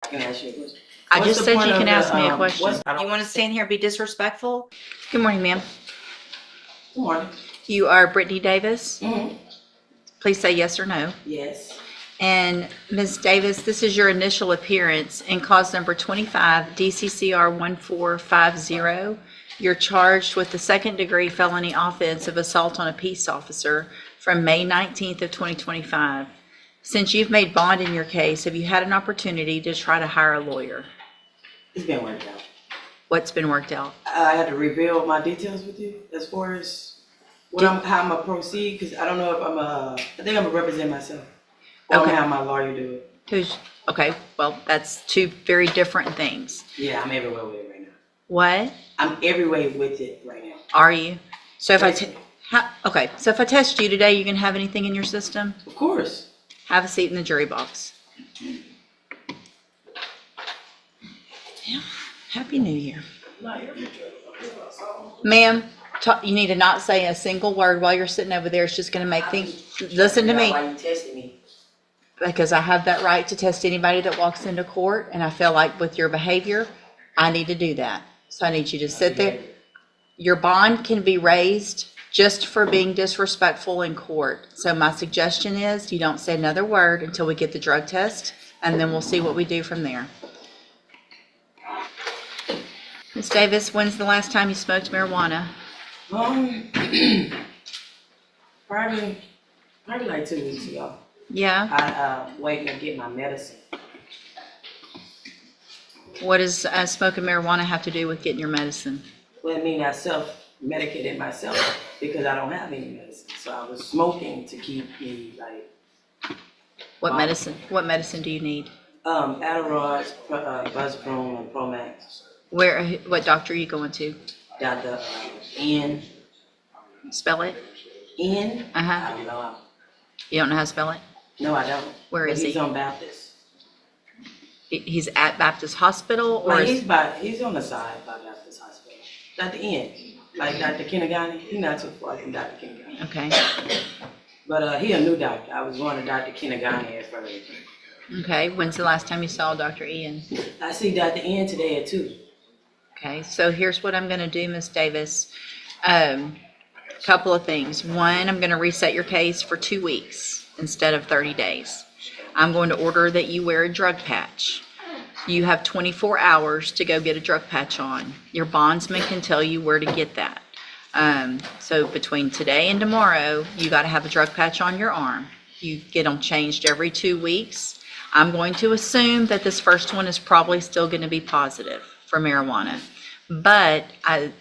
I can ask you a question. I What's just the said point you of can the, ask me a question. what's- You want to stand here and be disrespectful? Good morning, ma'am. Good morning. You are Brittany Davis. Mm-hmm. Please say yes or no. Yes. And Ms. Davis, this is your initial appearance in cause number 25, DCCR 1450. You're charged with the second-degree felony offense of assault on a peace officer from May 19th of 2025. Since you've made bond in your case, have you had an opportunity to try to hire a lawyer? It's been worked out. What's been worked out? I had to reveal my details with you as far as how I'm gonna proceed, because I don't know if I think I'm gonna represent myself. Or I'm Okay. gonna have my lawyer do it. Okay, well, that's two very different things. Yeah, I'm everywhere with it right now. What I'm everywhere with it right now. are you? So if Basically. so if I test you today, you can have anything in your system? Of course. Have a seat in the jury box. Yeah. Happy New Year. Ma'am, you need to not say a single word while you're sitting over there. It's just going to make things, listen to me, Why you testing me? because I have that right to test anybody that walks into court, and I feel like with your behavior, I need to do that. So I need you to sit there. Your bond can be raised just for being disrespectful in court. So my suggestion is you don't say another word until we get the drug test, and then we'll see what we do from there. Ms. Davis, when's the last time you smoked marijuana? Probably like 2 weeks ago. Yeah? I waiting to get my medicine. What does smoking marijuana have to do with getting your medicine? Well, I mean, I self-medicated myself because I don't have any medicine. So I was smoking to keep me like. What medicine do you need? Adderall, Buzzsprung, and Promax. What doctor are you going to? Dr. N. Spell it? N? Uh-huh. I don't know. You don't know how to spell it? No, I don't. Where is he? He's on Baptist. He's at Baptist Hospital, or Like he's on the side by Baptist Hospital. Dr. N. Like Dr. Kinagani. He's not too far from Dr. Kinagani. Okay. But he a new doctor. I was going to Dr. Kinagani at first. Okay. When's the last time you saw Dr. Ian? I see Dr. N today at 2. Okay. So here's what I'm going to do, Ms. Davis. Couple of things. One, I'm going to reset your case for 2 weeks instead of 30 days. I'm going to order that you wear a drug patch. You have 24 hours to go get a drug patch on. Your bondsman can tell you where to get that. So between today and tomorrow, you got to have a drug patch on your arm. You get them changed every 2 weeks. I'm going to assume that this first one is probably still going to be positive for marijuana. But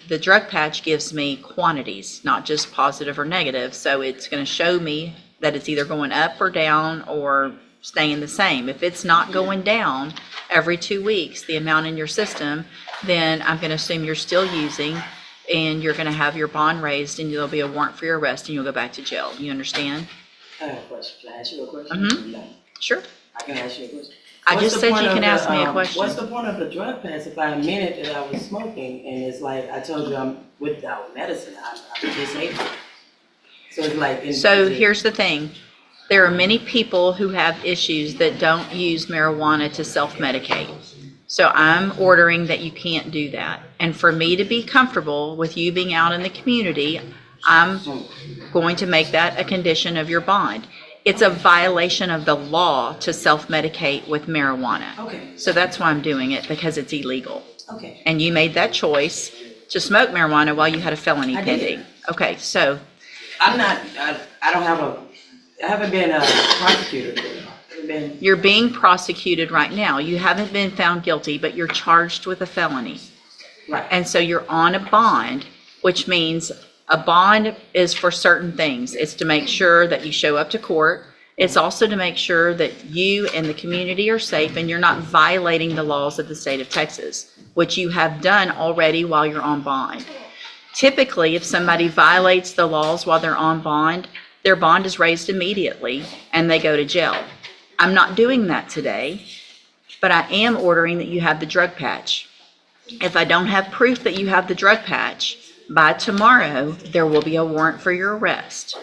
the drug patch gives me quantities, not just positive or negative. So it's going to show me that it's either going up or down or staying the same. If it's not going down every 2 weeks, the amount in your system, then I'm going to assume you're still using, and you're going to have your bond raised, and there'll be a warrant for your arrest, and you'll go back to jail. You understand? I have a question. Can I ask you a question? Mm-hmm. No. Sure. I can ask you a question. I just said you can ask me a question. What's the point of the drug pass if I admitted that I was smoking and it's like I told you I'm without medicine, I'm disabled. So it's like. So here's the thing. There are many people who have issues that don't use marijuana to self-medicate. So I'm ordering that you can't do that. And for me to be comfortable with you being out in the community, I'm going to make that a condition of your bond. It's a violation of the law to self-medicate with marijuana. Okay. So that's why I'm doing it, because it's illegal. Okay. And you made that choice to smoke marijuana while you had a felony I pending. did. Okay, so I'm not. I haven't been prosecuted. you're being prosecuted right now. You haven't been found guilty, but you're charged with a felony. Right. And so you're on a bond, which means a bond is for certain things. It's to make sure that you show up to court. It's also to make sure that you and the community are safe and you're not violating the laws of the state of Texas, which you have done already while you're on bond. Typically, if somebody violates the laws while they're on bond, their bond is raised immediately and they go to jail. I'm not doing that today, but I am ordering that you have the drug patch. If I don't have proof that you have the drug patch, by tomorrow, there will be a warrant for your arrest.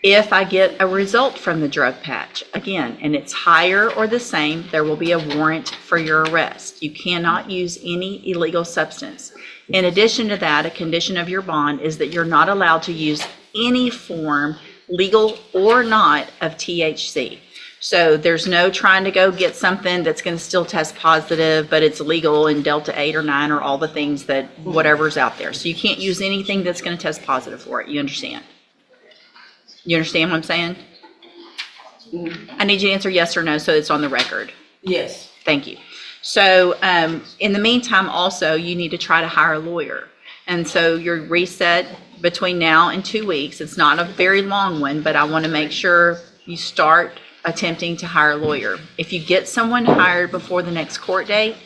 If I get a result from the drug patch, again, and it's higher or the same, there will be a warrant for your arrest. You cannot use any illegal substance. In addition to that, a condition of your bond is that you're not allowed to use any form, legal or not, of THC. So there's no trying to go get something that's going to still test positive, but it's legal in Delta 8 or 9 or all the things that whatever's out there. So you can't use anything that's going to test positive for it. You understand? You understand what I'm saying? I need you to answer yes or no so it's on the record. Yes. Thank you. So in the meantime, also, you need to try to hire a lawyer. And so your reset between now and 2 weeks, it's not a very long one, but I want to make sure you start attempting to hire a lawyer. If you get someone hired before the next court date,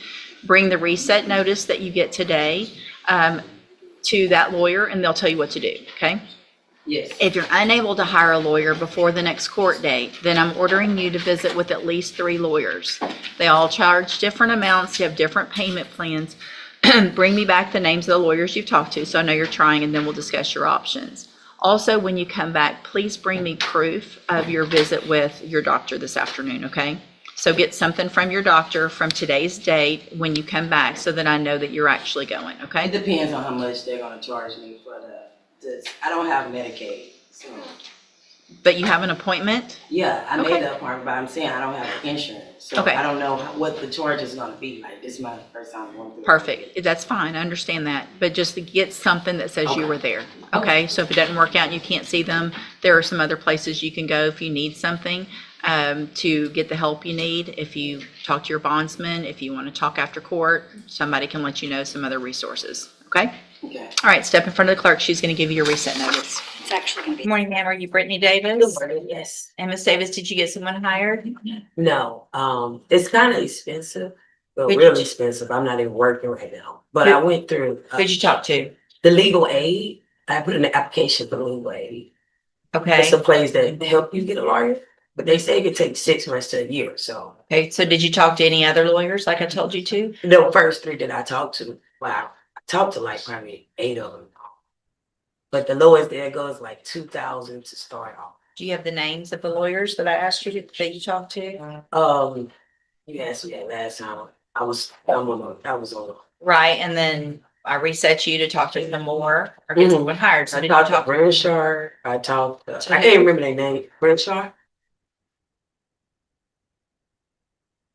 bring the reset notice that you get today to that lawyer and they'll tell you what to do, okay? Yes. If you're unable to hire a lawyer before the next court date, then I'm ordering you to visit with at least 3 lawyers. They all charge different amounts, you have different payment plans. Bring me back the names of the lawyers you've talked to so I know you're trying, and then we'll discuss your options. Also, when you come back, please bring me proof of your visit with your doctor this afternoon, okay? So get something from your doctor from today's date when you come back so that I know that you're actually going, It okay? depends on how much they're gonna charge me for this. I don't have Medicaid, so, But you have an appointment? yeah, I Okay. made the appointment, but I'm saying I don't have insurance. So Okay. I don't know what the charge is gonna be, like, this is my first time going through it. Perfect. That's fine. I understand that. But just to get something that says you Okay. were there. Okay? So if it doesn't work out and you can't see them, there are some other places you can go if you need something to get the help you need. If you talk to your bondsman, if you want to talk after court, somebody can let you know some other resources. Okay? Okay. All right. Step in front of the clerk. She's going to give you your reset notice. It's actually gonna be. Good morning, ma'am. Are you Brittany Davis? Good morning, yes. And Miss Davis, did you get someone hired? No, it's kind of expensive, but Who'd you really ch- expensive. I'm not even working right now. But I went through Who'd you talk to? the legal aid. I put in an application for legal aid. Okay. It's a place that help you get a lawyer, but they say it could take 6 months to a year. So Okay. So did you talk to any other lawyers like I told you to? the first 3 that I talked to, wow, I talked to like probably 8 of them. But the lowest there goes like 2,000 to start off. Do you have the names of the lawyers that I asked you that you talked to? You asked me that last time. I was on. Right, and then I reset you to talk to them more or get Mhm. someone hired. So I did you talked to talk? Brenshaw. I can't remember their name. Brenshaw.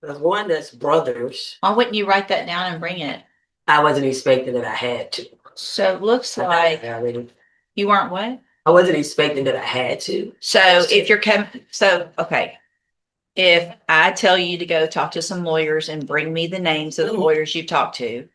There's one that's brothers. Why wouldn't you write that down and bring it? I wasn't expecting that I had to. So it looks I like already. you weren't what? I wasn't expecting that I had to. So if you're okay. If I tell you to go talk to some lawyers and bring me the names of the Mhm. lawyers you've talked to,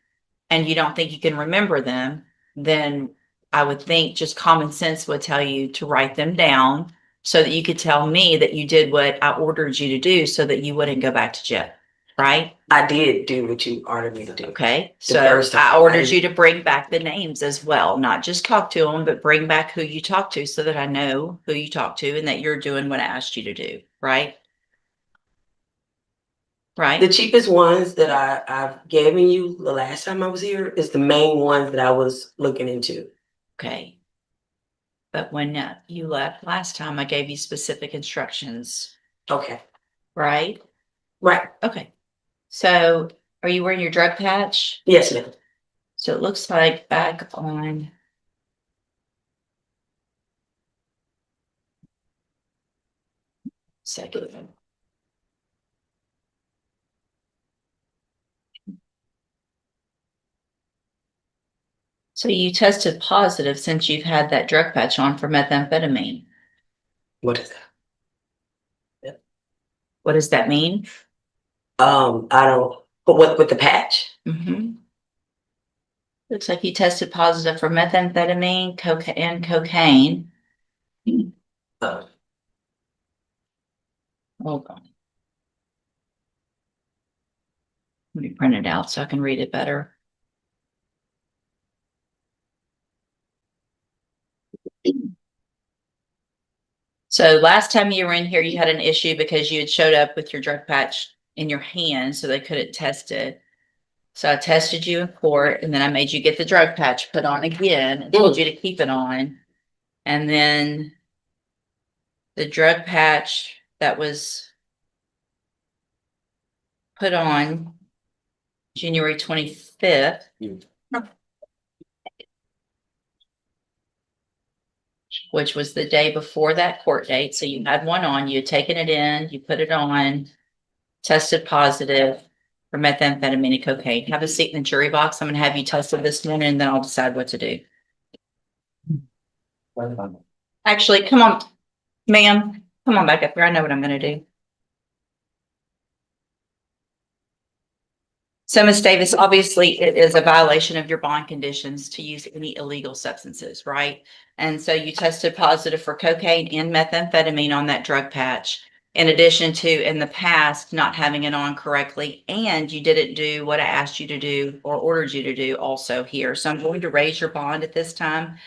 and you don't think you can remember them, then I would think just common sense would tell you to write them down so that you could tell me that you did what I ordered you to do so that you wouldn't go back to jail, right? I did do what you ordered me to do. Okay, The so first time, I I ordered didn't- you to bring back the names as well, not just talk to them, but bring back who you talked to so that I know who you talked to and that you're doing what I asked you to do, right? The Right? cheapest ones that I've given you the last time I was here is the main ones that I was looking into. Okay. But when you left last time, I gave you specific instructions, Okay. right? Right. Okay. So are you wearing your drug patch? Yes, ma'am. So it looks like back on. Second. So you tested positive since you've had that drug patch on for methamphetamine. What is that? What does that mean? I don't. But what with the patch? Mm-hmm. Looks like you tested positive for methamphetamine, cocaine, and cocaine. Uh, Hold on. Let me print it out so I can read it better. So last time you were in here, you had an issue because you had showed up with your drug patch in your hand, so they couldn't test it. So I tested you in court, and then I made you get the drug patch put on again and told you to keep it on. And then the drug patch that was put on January 25th. Which was the day before that court date. So you had one on, you had taken it in, you put it on, tested positive for methamphetamine and cocaine. Have a seat in the jury box. I'm gonna have you tested this morning and then I'll decide what to do. Actually, come on, ma'am, come on back up here. I know what I'm gonna do. So, Ms. Davis, obviously it is a violation of your bond conditions to use any illegal substances, right? And so you tested positive for cocaine and methamphetamine on that drug patch. In addition to in the past not having it on correctly, and you didn't do what I asked you to do or ordered you to do also here. So I'm going to raise your bond at this time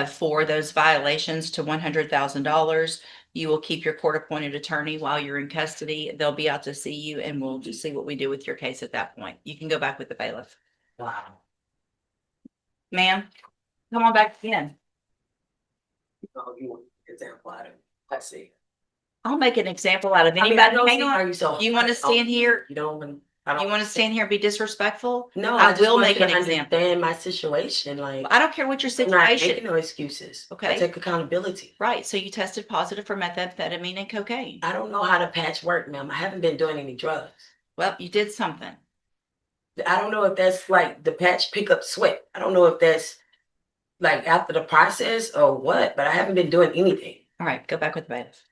for those violations to $100,000. You will keep your court-appointed attorney while you're in custody. They'll be out to see you and we'll just see what we do with your case at that point. You can go back with the bailiff. Wow. Ma'am, come on back in. Oh, you want an example out of it? Let's see. I'll make an example out of I mean, anybody. I don't Hang see on. how you so. You want to stand here? You don't want. You want to stand here and be disrespectful? No, I I just will want make you an to example. understand my situation. Like, I don't care what your I'm not making situation. no excuses. Okay. I take accountability. Right, so you tested positive for methamphetamine and cocaine. I don't know how the patch work, ma'am. I haven't been doing any drugs. Well, you did something. I don't know if that's like the patch pick up sweat. I don't know if that's like after the process or what, but I haven't been doing anything. All right, go back with the bailiff.